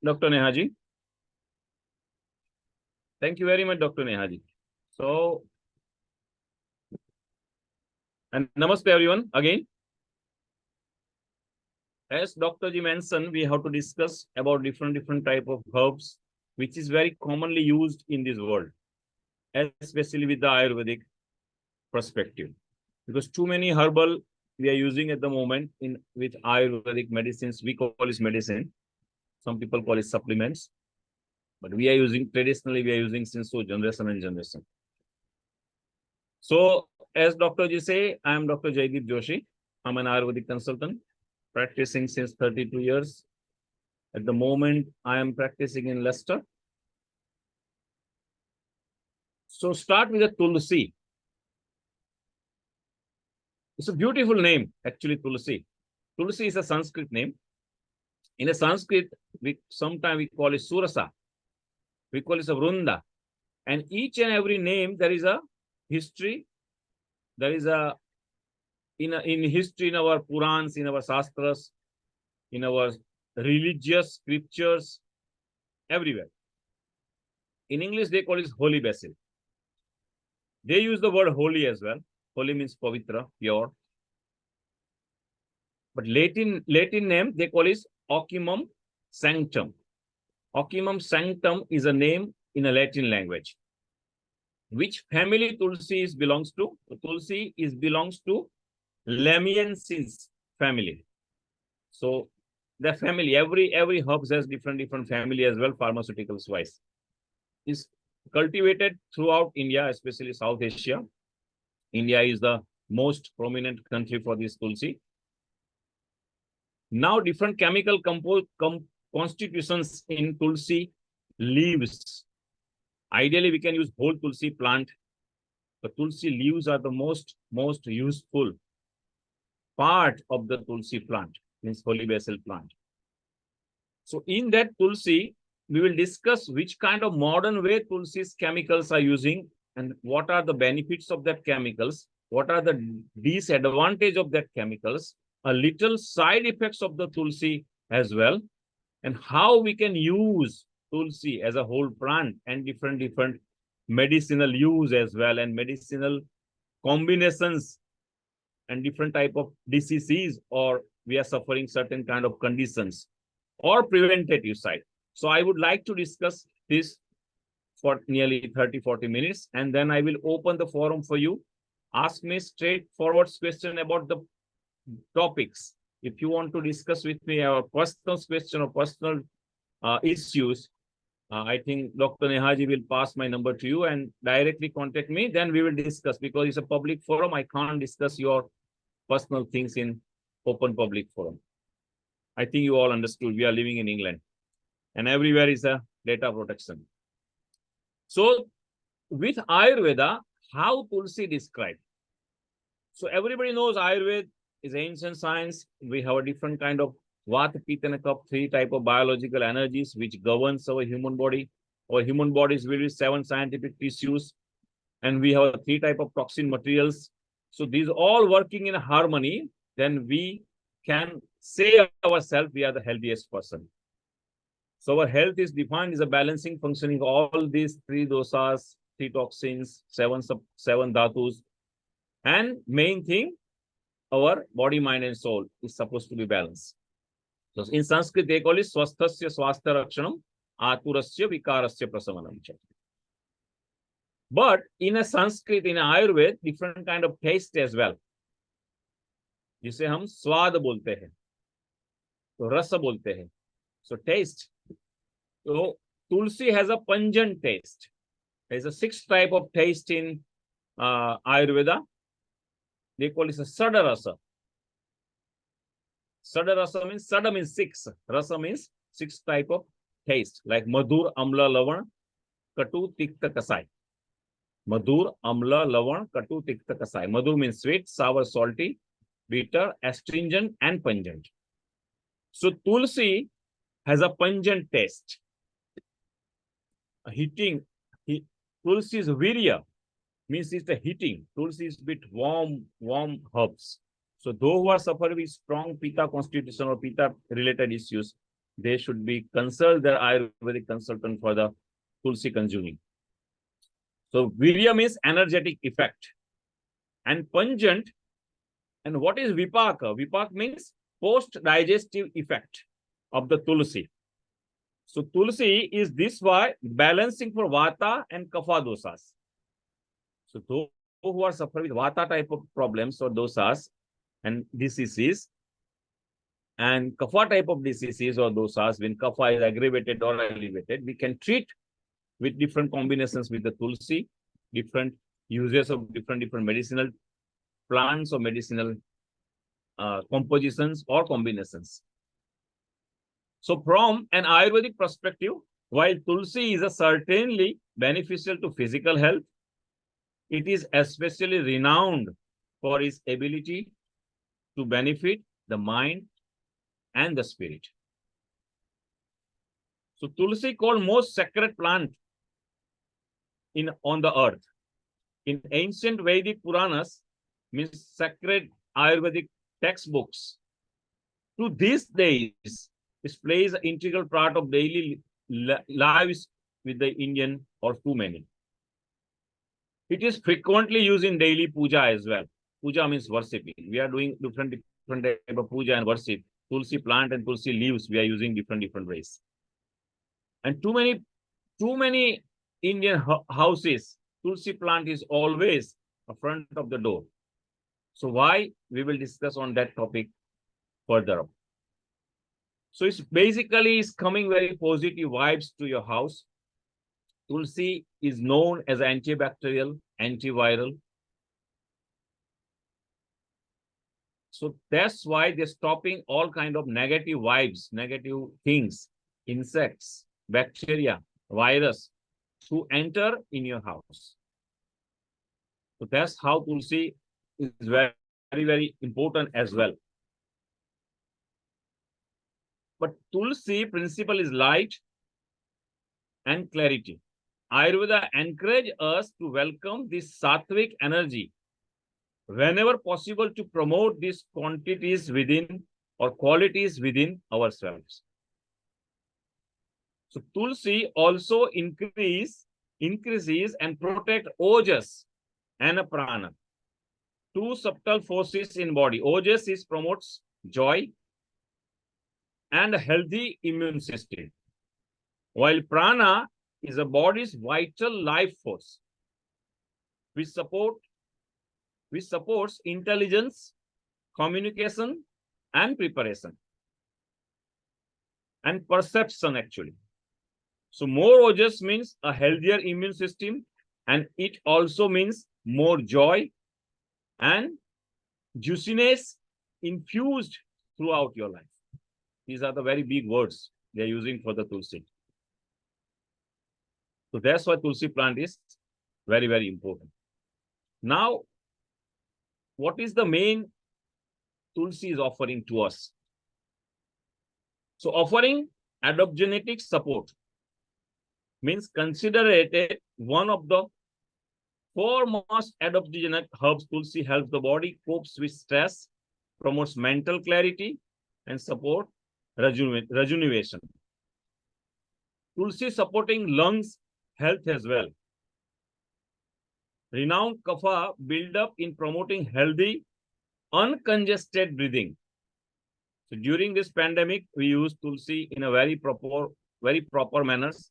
Dr. Nehaji. Thank you very much, Dr. Nehaji. So, and namaste everyone again. As Dr. Ji mentioned, we have to discuss about different type of herbs, which is very commonly used in this world, especially with the Ayurvedic perspective. Because too many herbal we are using at the moment in with Ayurvedic medicines, we call it medicine. Some people call it supplements. But we are using, traditionally, we are using since so generation and generation. So, as Dr. Ji say, I am Dr. Jaydeep Joshi. I'm an Ayurvedic consultant, practicing since 32 years. At the moment, I am practicing in Leicester. So, start with the Tulsi. It's a beautiful name, actually, Tulsi. Tulsi is a Sanskrit name. In a Sanskrit, sometimes we call it Surasa. We call it a Vrunda. And each and every name, there is a history. There is a in history, in our Purans, in our Shastras, in our religious scriptures, everywhere. In English, they call it holy basil. They use the word holy as well. Holy means pavitra, pure. But Latin name, they call it Ocimum sanctum. Ocimum sanctum is a name in a Latin language. Which family Tulsi belongs to? Tulsi belongs to Lamiensis family. So the family, every herbs has different family as well, pharmaceuticals wise. Is cultivated throughout India, especially South Asia. India is the most prominent country for this Tulsi. Now, different chemical constitutions in Tulsi leaves. Ideally, we can use whole Tulsi plant. The Tulsi leaves are the most useful part of the Tulsi plant, means holy basil plant. So in that Tulsi, we will discuss which kind of modern way Tulsi's chemicals are using and what are the benefits of that chemicals, what are the disadvantage of that chemicals, a little side effects of the Tulsi as well, and how we can use Tulsi as a whole plant and different medicinal use as well, and medicinal combinations and different type of diseases, or we are suffering certain kind of conditions, or preventative side. So I would like to discuss this for nearly 30-40 minutes, and then I will open the forum for you. Ask me straightforward question about the topics. If you want to discuss with me our personal question or personal issues, I think Dr. Nehaji will pass my number to you and directly contact me. Then we will discuss, because it's a public forum. I can't discuss your personal things in open public forum. I think you all understood. We are living in England, and everywhere is a data protection. So with Ayurveda, how Tulsi described? So everybody knows Ayurveda is ancient science. We have a different kind of Vata, Pitta, and Kapha, 3 type of biological energies which governs our human body. Our human body is really 7 scientific tissues, and we have 3 type of toxin materials. So these all working in harmony, then we can say ourselves we are the healthiest person. So our health is defined as a balancing functioning of all these 3 dosas, 3 toxins, 7 dhatus, and main thing, our body, mind, and soul is supposed to be balanced. So in Sanskrit, they call it swasthasya swastha rakshanam, aturasya vikarasya prasamanam. But in a Sanskrit, in Ayurveda, different kind of taste as well. जिसे हम स्वाद बोलते हैं, तो रस बोलते हैं. So taste. So Tulsi has a pungent taste. There's a 6 type of taste in Ayurveda. They call it a Sadarasa. Sadarasa means, Sada means 6. Rasa means 6 type of taste, like Madhur, Amla, Lavan, Katu, Tikta, Kasai. Madhur, Amla, Lavan, Katu, Tikta, Kasai. Madhur means sweet, sour, salty, bitter, astringent, and pungent. So Tulsi has a pungent taste. Heating. Tulsi is virya, means it's the heating. Tulsi is a bit warm herbs. So those who are suffering with strong Pitta constitution or Pitta related issues, they should be consult their Ayurvedic consultant for the Tulsi consuming. So Virya means energetic effect and pungent. And what is Vipaka? Vipaka means post-digestive effect of the Tulsi. So Tulsi is this why balancing for Vata and Kapha dosas. So those who are suffering with Vata type of problems or dosas and diseases, and Kapha type of diseases or dosas, when Kapha is aggravated or elevated, we can treat with different combinations with the Tulsi, different uses of different medicinal plants or medicinal compositions or combinations. So from an Ayurvedic perspective, while Tulsi is certainly beneficial to physical health, it is especially renowned for its ability to benefit the mind and the spirit. So Tulsi called most sacred plant on the earth. In ancient Vedic Puranas, means sacred Ayurvedic textbooks, to these days, it plays an integral part of daily lives with the Indian or too many. It is frequently used in daily puja as well. Puja means worshipping. We are doing different type of puja and worship. Tulsi plant and Tulsi leaves, we are using different ways. And too many Indian houses, Tulsi plant is always in front of the door. So why? We will discuss on that topic further up. So it's basically coming very positive vibes to your house. Tulsi is known as antibacterial, antiviral. So that's why they're stopping all kind of negative vibes, negative things, insects, bacteria, virus to enter in your house. So that's how Tulsi is very important as well. But Tulsi principle is light and clarity. Ayurveda encourages us to welcome this sattvic energy whenever possible to promote these quantities within or qualities within ourselves. So Tulsi also increases and protect Ojas and Prana, two subtle forces in body. Ojas is promotes joy and a healthy immune system, while Prana is a body's vital life force, which supports intelligence, communication, and preparation, and perception actually. So more Ojas means a healthier immune system, and it also means more joy and juiciness infused throughout your life. These are the very big words they are using for the Tulsi. So that's why Tulsi plant is very important. Now, what is the main Tulsi is offering to us? So offering adaptogenic support means considered one of the foremost adaptogenic herbs. Tulsi helps the body copes with stress, promotes mental clarity, and support rejuvenation. Tulsi supporting lungs health as well. Renowned kapha build up in promoting healthy, uncongested breathing. So during this pandemic, we use Tulsi in a very proper manners.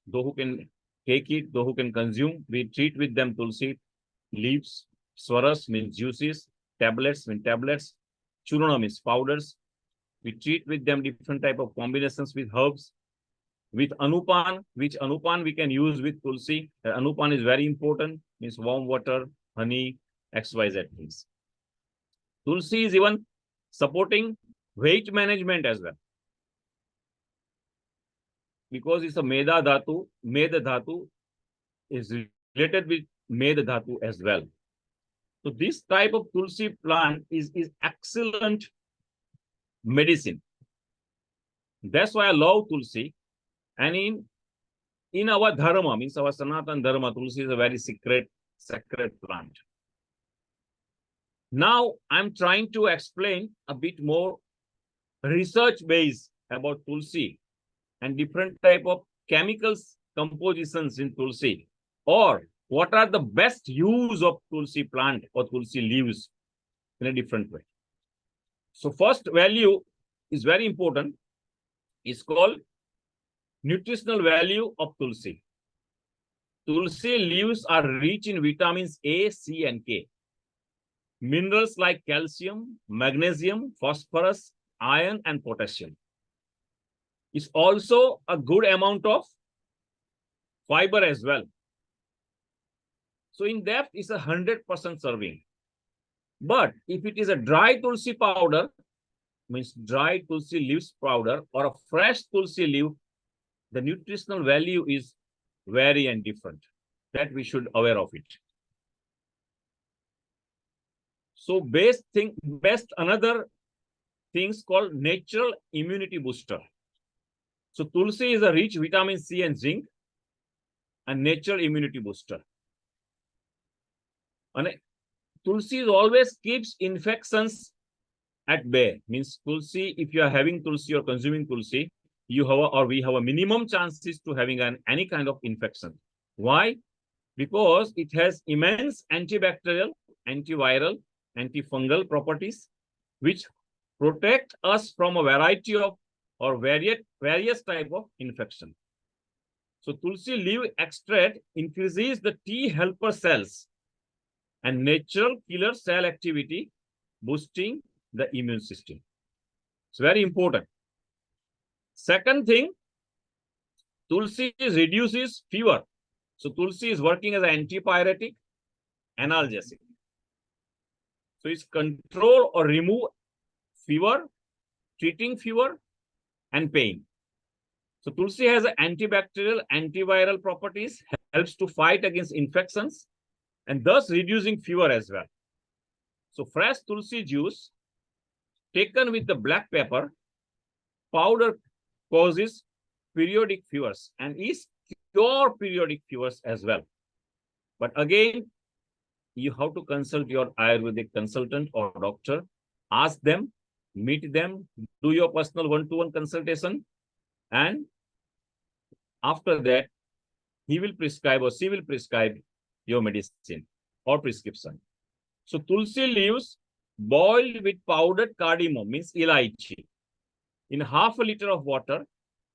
Those who can take it, those who can consume, we treat with them Tulsi leaves. Swaras means juices, tablets means tablets, churna means powders. We treat with them different type of combinations with herbs. With anupan, which anupan we can use with Tulsi. Anupan is very important, means warm water, honey, XYZ things. Tulsi is even supporting weight management as well, because it's a Meda Dhatu. Meda Dhatu is related with Meda Dhatu as well. So this type of Tulsi plant is excellent medicine. That's why I love Tulsi. And in our dharma, means our Sanatan dharma, Tulsi is a very sacred plant. Now I'm trying to explain a bit more research based about Tulsi and different type of chemicals compositions in Tulsi, or what are the best use of Tulsi plant or Tulsi leaves in a different way. So first value is very important. It's called nutritional value of Tulsi. Tulsi leaves are rich in vitamins A, C, and K. Minerals like calcium, magnesium, phosphorus, iron, and potassium. It's also a good amount of fiber as well. So in depth, it's 100% serving. But if it is a dry Tulsi powder, means dry Tulsi leaves powder or a fresh Tulsi leaf, the nutritional value is very and different. That we should aware of it. So best another things called natural immunity booster. So Tulsi is a rich vitamin C and zinc and natural immunity booster. And Tulsi always keeps infections at bay. Means Tulsi, if you are having Tulsi or consuming Tulsi, you have we have a minimum chances to having any kind of infection. Why? Because it has immense antibacterial, antiviral, antifungal properties, which protect us from a variety of or various type of infection. So Tulsi leaf extract increases the T helper cells and natural killer cell activity, boosting the immune system. It's very important. Second thing, Tulsi reduces fever. So Tulsi is working as an antipyretic, analgesic. So it's control or remove fever, treating fever and pain. So Tulsi has antibacterial, antiviral properties, helps to fight against infections and thus reducing fever as well. So fresh Tulsi juice taken with the black pepper powder causes periodic fevers and is cure periodic fevers as well. But again, you have to consult your Ayurvedic consultant or doctor, ask them, meet them, do your personal one-to-one consultation, and after that, he will prescribe or she will prescribe your medicine or prescription. So Tulsi leaves boiled with powdered cardamom, means elaichi, in half a liter of water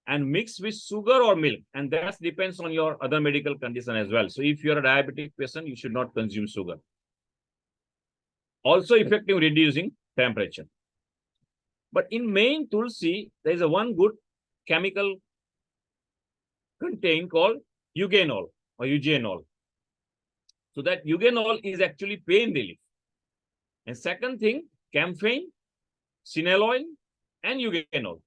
and mixed with sugar or milk. And that depends on your other medical condition as well. So if you're a diabetic person, you should not consume sugar. Also effective reducing temperature. But in main Tulsi, there is a one good chemical contained called eugenol or eugenol. So that eugenol is actually pain relief. And second thing, camphaine, sineloin, and eugenol.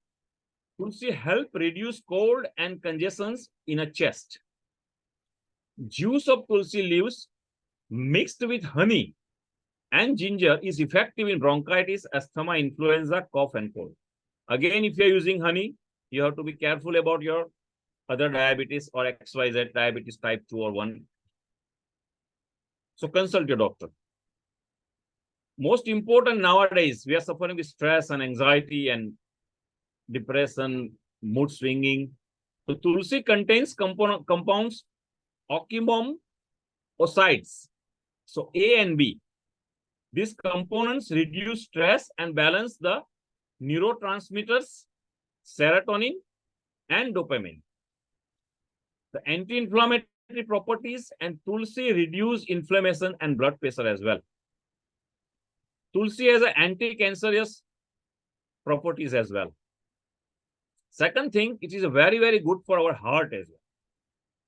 Tulsi help reduce cold and congestions in a chest. Juice of Tulsi leaves mixed with honey and ginger is effective in bronchitis, asthma, influenza, cough, and cold. Again, if you're using honey, you have to be careful about your other diabetes or XYZ diabetes type 2 or 1. So consult your doctor. Most important nowadays, we are suffering with stress and anxiety and depression, mood swinging. So Tulsi contains compounds occamum osides. So A and B. These components reduce stress and balance the neurotransmitters, serotonin and dopamine. The anti-inflammatory properties and Tulsi reduce inflammation and blood pressure as well. Tulsi has an anti-cancerous properties as well. Second thing, it is a very, very good for our heart as well.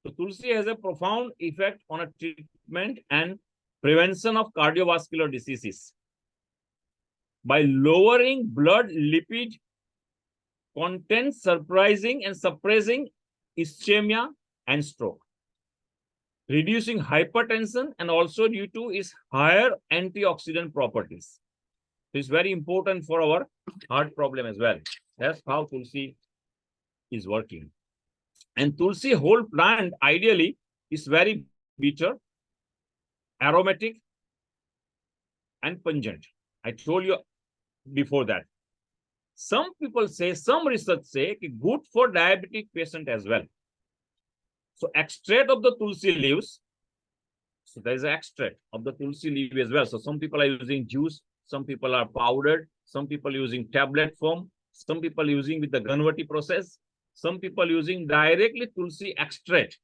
So Tulsi has a profound effect on a treatment and prevention of cardiovascular diseases by lowering blood lipid content, suppressing ischemia and stroke, reducing hypertension, and also due to its higher antioxidant properties. So it's very important for our heart problem as well. That's how Tulsi is working. And Tulsi whole plant ideally is very bitter, aromatic, and pungent. I told you before that. some people say, some research say, good for diabetic patient as well. So extract of the Tulsi leaves. So there is an extract of the Tulsi leaf as well. So some people are using juice, some people are powdered, some people using tablet form, some people using with the Ganvati process, some people using directly Tulsi extract.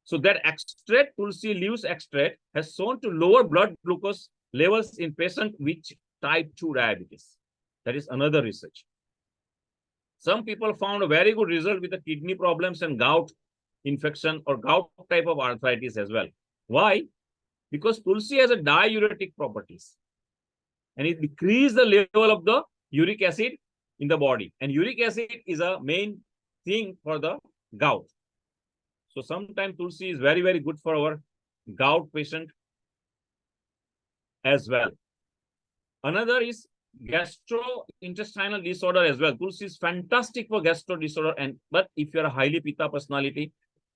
So that extract, Tulsi leaves extract, has shown to lower blood glucose levels in patients with type 2 diabetes. That is another research. Some people found a very good result with the kidney problems and gout infection or gout type of arthritis as well. Why? Because Tulsi has a diuretic properties and it decreases the level of the uric acid in the body. And uric acid is a main thing for the gout. So sometimes Tulsi is very, very good for our gout patient as well. Another is gastrointestinal disorder as well. Tulsi is fantastic for gastro disorder. But if you are a highly pitta personality,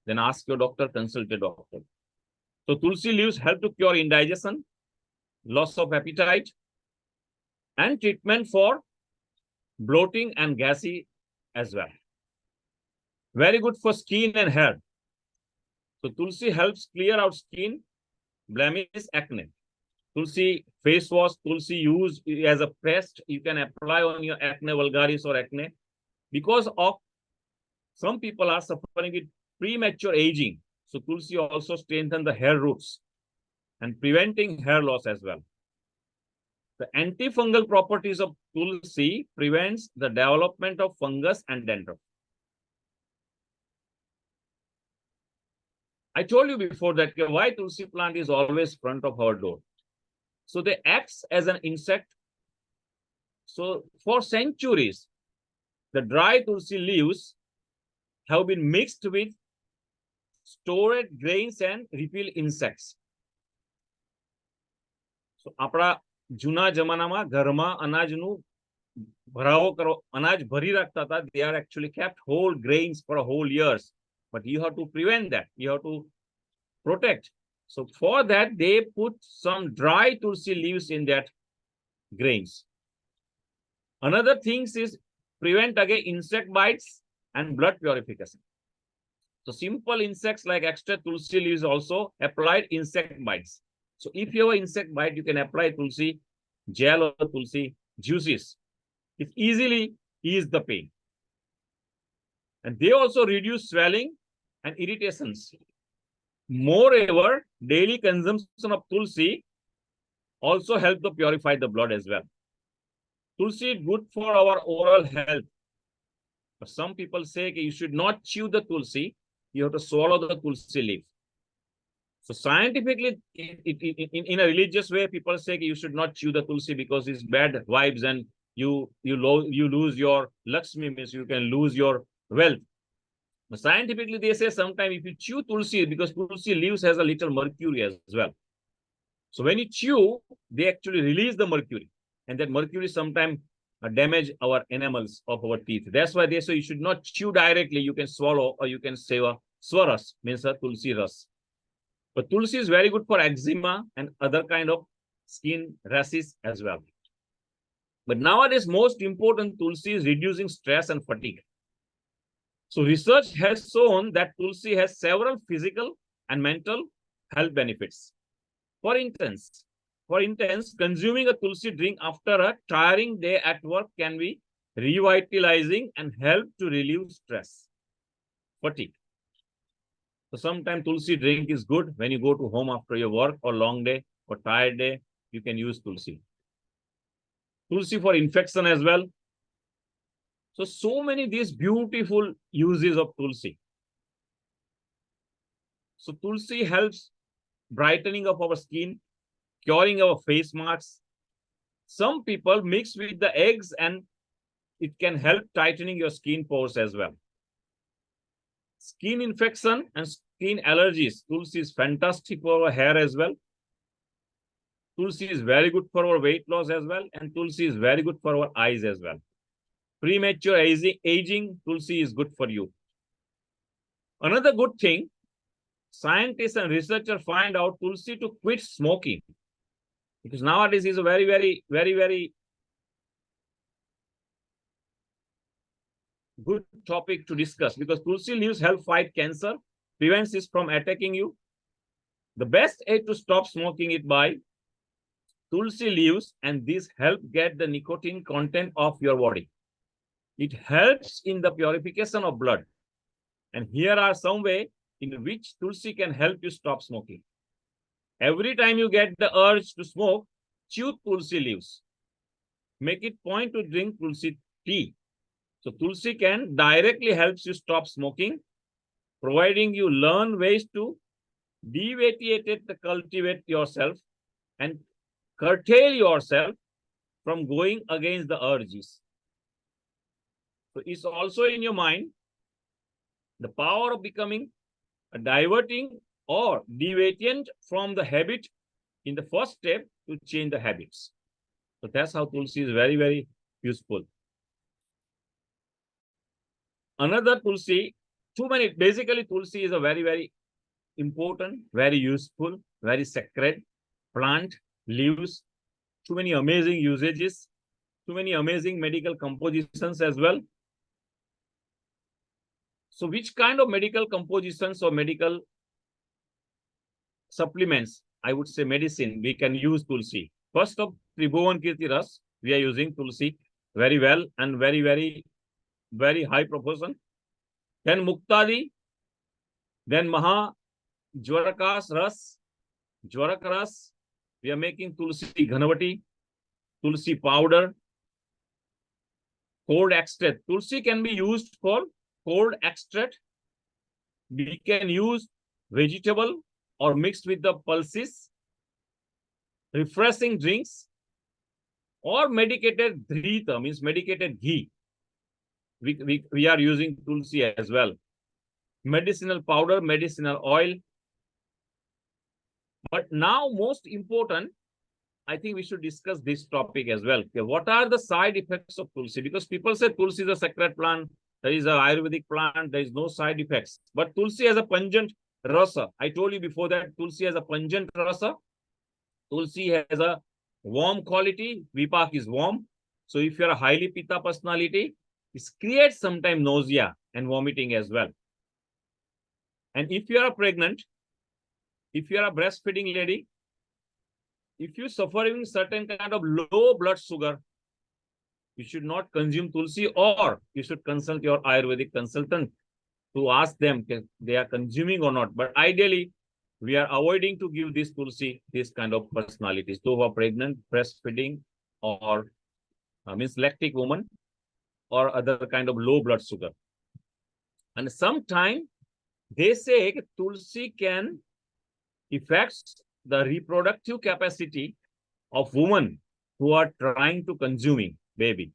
then ask your doctor, consult a doctor. So Tulsi leaves help to cure indigestion, loss of appetite, and treatment for bloating and gassy as well. Very good for skin and hair. So Tulsi helps clear out skin, blemish, acne. Tulsi face wash, Tulsi use as a paste. You can apply on your acne vulgaris or acne. Because of some people are suffering with premature aging. So Tulsi also strengthens the hair roots and preventing hair loss as well. The antifungal properties of Tulsi prevents the development of fungus and dandruff. I told you before that why Tulsi plant is always front of our door. So they acts as an insect. So for centuries, the dry Tulsi leaves have been mixed with stored grains and repel insects. So આપણા જૂના જમાનામાં ઘરમાં અનાજનું ભરાવો કરો, અનાજ ભરી રાખતા હતા. They are actually kept whole grains for a whole years. But you have to prevent that. You have to protect. So for that, they put some dry Tulsi leaves in that grains. Another thing is prevent again insect bites and blood purification. So simple insects like extra Tulsi leaves also applied insect bites. So if you have an insect bite, you can apply Tulsi gel or Tulsi juices. It easily ease the pain. And they also reduce swelling and irritations. Moreover, daily consumption of Tulsi also help to purify the blood as well. Tulsi is good for our oral health. But some people say you should not chew the Tulsi, you have to swallow the Tulsi leaf. So scientifically, in a religious way, people say you should not chew the Tulsi because it's bad vibes and you lose your Lakshmi, means you can lose your wealth. But scientifically, they say sometimes if you chew Tulsi, because Tulsi leaves has a little mercury as well. So when you chew, they actually release the mercury. And that mercury sometimes damage our enamels of our teeth. That's why they say you should not chew directly. You can swallow or you can say a swaras, means a Tulsi ras. But Tulsi is very good for eczema and other kind of skin rashes as well. But nowadays, most important, Tulsi is reducing stress and fatigue. So research has shown that Tulsi has several physical and mental health benefits. For instance, consuming a Tulsi drink after a tiring day at work can be revitalizing and help to relieve stress, fatigue. So sometimes Tulsi drink is good when you go to home after your work or long day or tired day, you can use Tulsi. Tulsi for infection as well. So many these beautiful uses of Tulsi. So Tulsi helps brightening of our skin, curing our face marks. Some people mix with the eggs and it can help tightening your skin pores as well. Skin infection and skin allergies. Tulsi is fantastic for our hair as well. Tulsi is very good for our weight loss as well. And Tulsi is very good for our eyes as well. Premature aging, Tulsi is good for you. Another good thing, scientists and researchers find out Tulsi to quit smoking. Because nowadays is a very good topic to discuss because Tulsi leaves help fight cancer, prevents it from attacking you. The best way to stop smoking is by Tulsi leaves, and these help get the nicotine content of your body. It helps in the purification of blood. And here are some ways in which Tulsi can help you stop smoking. Every time you get the urge to smoke, chew Tulsi leaves. Make it point to drink Tulsi tea. So Tulsi can directly helps you stop smoking, providing you learn ways to deviate the cultivate yourself and curtail yourself from going against the urges. So it's also in your mind the power of becoming a diverting or deviant from the habit in the first step to change the habits. So that's how Tulsi is very, very useful. Another Tulsi, basically Tulsi is a very, very important, very useful, very sacred plant, leaves, too many amazing usages, too many amazing medical compositions as well. So which kind of medical compositions or medical supplements, I would say medicine, we can use Tulsi? First of Tribhuvan Kirti Ras, we are using Tulsi very well and very, very, very high proportion. Then Muktadi, then Maha Jwarakas Ras, Jwarak Ras, we are making Tulsi Ghanavati, Tulsi powder, cold extract. Tulsi can be used for cold extract. We can use vegetable or mixed with the pulses, refreshing drinks, or medicated dhrita, means medicated ghee. We are using Tulsi as well. Medicinal powder, medicinal oil. But now, most important, I think we should discuss this topic as well. Okay, what are the side effects of Tulsi? Because people say Tulsi is a sacred plant, there is an Ayurvedic plant, there is no side effects. But Tulsi has a pungent rasa. I told you before that Tulsi has a pungent rasa. Tulsi has a warm quality. Vipak is warm. So if you're a highly pitta personality, it creates sometimes nausea and vomiting as well. And if you are pregnant, if you are a breastfeeding lady, if you're suffering certain kind of low blood sugar, you should not consume Tulsi, or you should consult your Ayurvedic consultant to ask them if they are consuming or not. But ideally, we are avoiding to give this Tulsi, this kind of personalities, those who are pregnant, breastfeeding, or means lactic woman, or other kind of low blood sugar. And sometimes they say Tulsi can affect the reproductive capacity of women who are trying to consuming baby.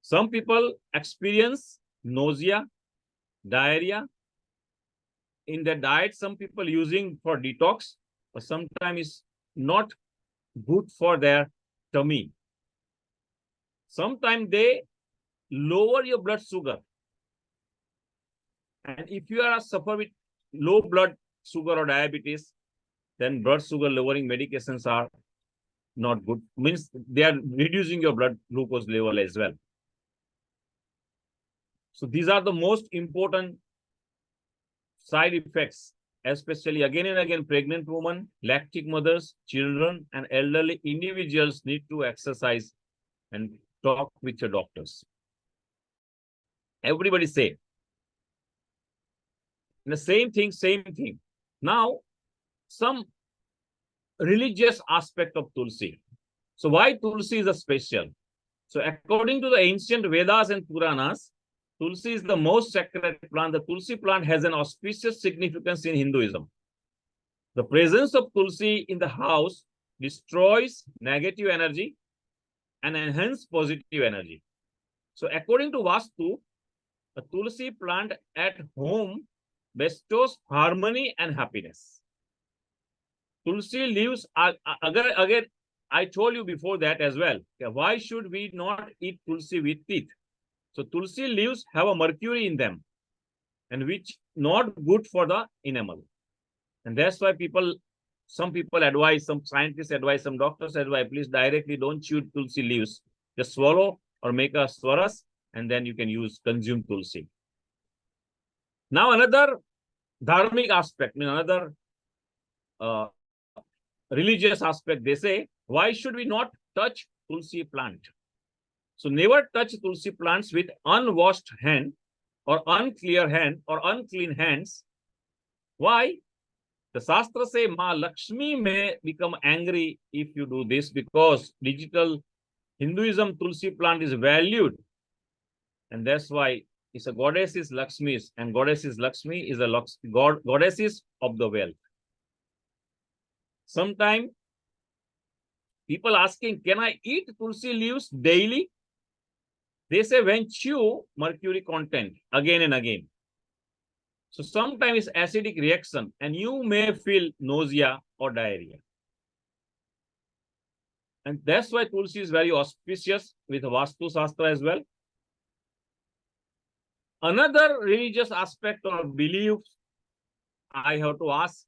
Some people experience nausea, diarrhea. In the diet, some people using for detox, but sometimes it's not good for their tummy. Sometimes they lower your blood sugar. And if you are suffer with low blood sugar or diabetes, then blood sugar lowering medications are not good. Means they are reducing your blood glucose level as well. So these are the most important side effects, especially again and again, pregnant women, lactic mothers, children, and elderly individuals need to exercise and talk with your doctors. Everybody say the same thing, same thing. Now, some religious aspect of Tulsi. So why Tulsi is a special? So according to the ancient Vedas and Puranas, Tulsi is the most sacred plant. The Tulsi plant has an auspicious significance in Hinduism. The presence of Tulsi in the house destroys negative energy and enhances positive energy. So according to Vastu, a Tulsi plant at home bestows harmony and happiness. Tulsi leaves, again, I told you before that as well. Why should we not eat Tulsi with teeth? So Tulsi leaves have a mercury in them, and which not good for the enamel. And that's why some people advise, some scientists advise, some doctors advise, please directly don't chew Tulsi leaves. Just swallow or make a swaras and then you can consume Tulsi. Now another dharmic aspect, another religious aspect, they say, why should we not touch Tulsi plant? So never touch Tulsi plants with unwashed hand or unclear hand or unclean hands. Why? The Shastra say Ma Lakshmi may become angry if you do this, because digital Hinduism Tulsi plant is valued. And that's why it's a goddess is Lakshmi, and goddess is Lakshmi is a goddesses of the wealth. Sometimes people asking, can I eat Tulsi leaves daily? They say when chew mercury content again and again. So sometimes it's acidic reaction and you may feel nausea or diarrhea. And that's why Tulsi is very auspicious with Vastu Shastra as well. Another religious aspect or belief I have to ask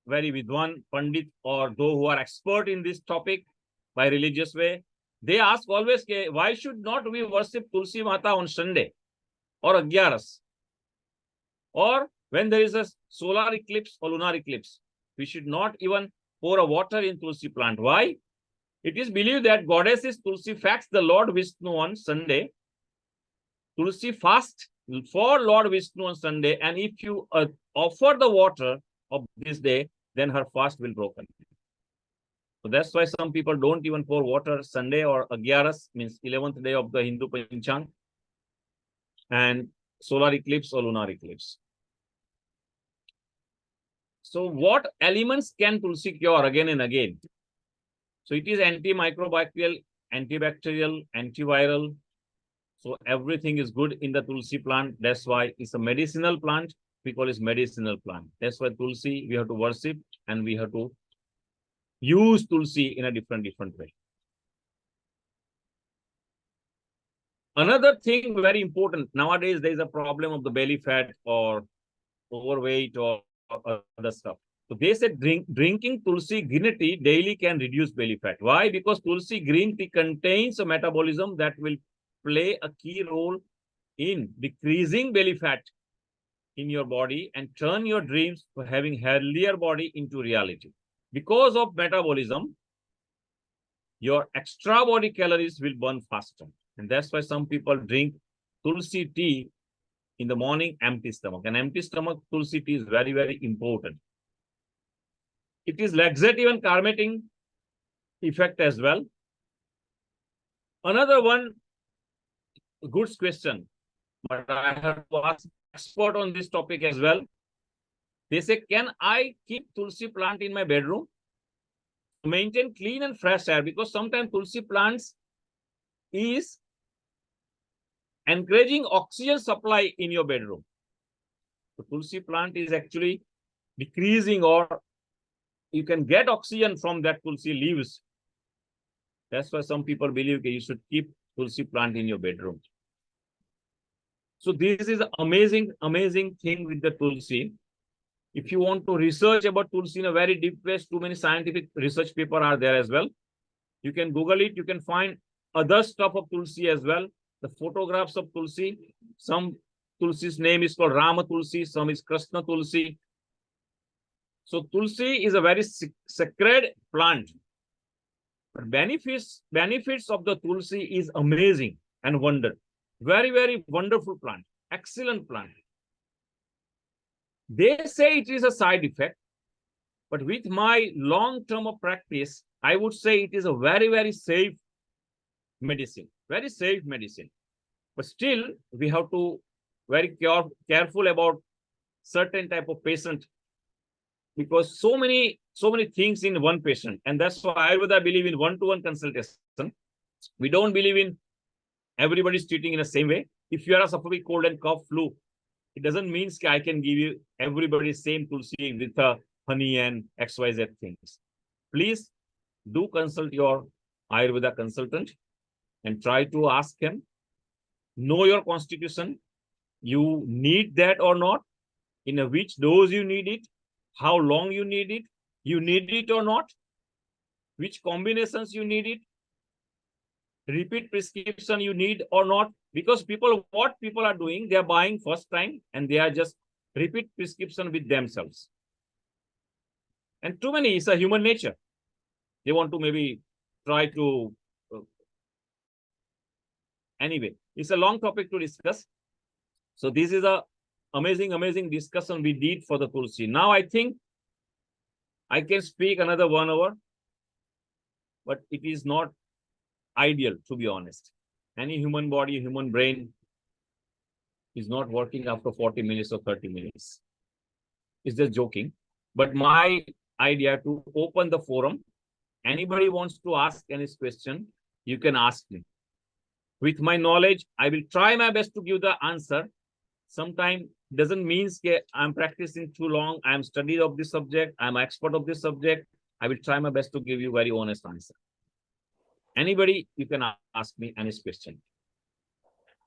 very Vidwan, Pandit, or those who are expert in this topic by religious way, they ask always, why should not we worship Tulsi Mata on Sunday or Agyaras? Or when there is a solar eclipse or lunar eclipse, we should not even pour a water in Tulsi plant. Why? It is believed that goddesses Tulsi fasts the Lord Vishnu on Sunday. Tulsi fast for Lord Vishnu on Sunday, and if you offer the water of this day, then her fast will broken. So that's why some people don't even pour water Sunday or Agyaras, means 11th day of the Hindu Panchang, and solar eclipse or lunar eclipse. So what elements can Tulsi cure again and again? So it is antimicrobial, antibacterial, antiviral. So everything is good in the Tulsi plant. That's why it's a medicinal plant. We call it medicinal plant. That's why Tulsi, we have to worship and we have to use Tulsi in a different way. Another thing very important, nowadays there is a problem of the belly fat or overweight or other stuff. So they said drinking Tulsi green tea daily can reduce belly fat. Why? Because Tulsi green tea contains a metabolism that will play a key role in decreasing belly fat in your body and turn your dreams for having healthier body into reality. Because of metabolism, your extra body calories will burn faster. And that's why some people drink Tulsi tea in the morning, empty stomach. An empty stomach, Tulsi tea is very, very important. It is laxative and calming effect as well. Another one, good question, but I have to ask expert on this topic as well. They say, can I keep Tulsi plant in my bedroom? Maintain clean and fresh air, because sometimes Tulsi plants is encouraging oxygen supply in your bedroom. The Tulsi plant is actually decreasing, or you can get oxygen from that Tulsi leaves. That's why some people believe that you should keep Tulsi plant in your bedroom. So this is amazing thing with the Tulsi. If you want to research about Tulsi in a very deep way, too many scientific research papers are there as well. You can Google it. You can find other stuff of Tulsi as well. The photographs of Tulsi. Some Tulsi's name is called Rama Tulsi. Some is Krishna Tulsi. So Tulsi is a very sacred plant. But benefits of the Tulsi is amazing and wonder. Very, very wonderful plant. Excellent plant. They say it is a side effect, but with my long term of practice, I would say it is a very, very safe medicine. Very safe medicine. But still, we have to very careful about certain type of patient, because so many things in one patient. And that's why Ayurveda believe in one-to-one consultation. We don't believe in everybody's treating in the same way. If you are suffering cold and cough, flu, it doesn't mean I can give you everybody same Tulsi with honey and XYZ things. Please do consult your Ayurveda consultant and try to ask him, know your constitution. You need that or not, in a which dose you need it, how long you need it or not, which combinations you need it. repeat prescription you need or not, because what people are doing, they are buying first time and they are just repeat prescription with themselves. And too many, it's a human nature. They want to maybe try to, anyway, it's a long topic to discuss. So this is a amazing discussion we did for the Tulsi. Now I think I can speak another 1 hour, but it is not ideal, to be honest. Any human body, human brain is not working after 40 minutes or 30 minutes. It's just joking. But my idea to open the forum, anybody wants to ask any question, you can ask me. With my knowledge, I will try my best to give the answer. Sometimes doesn't mean I'm practicing too long, I'm studied of this subject, I'm expert of this subject. I will try my best to give you very honest answer. Anybody, you can ask me any question.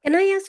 Can I ask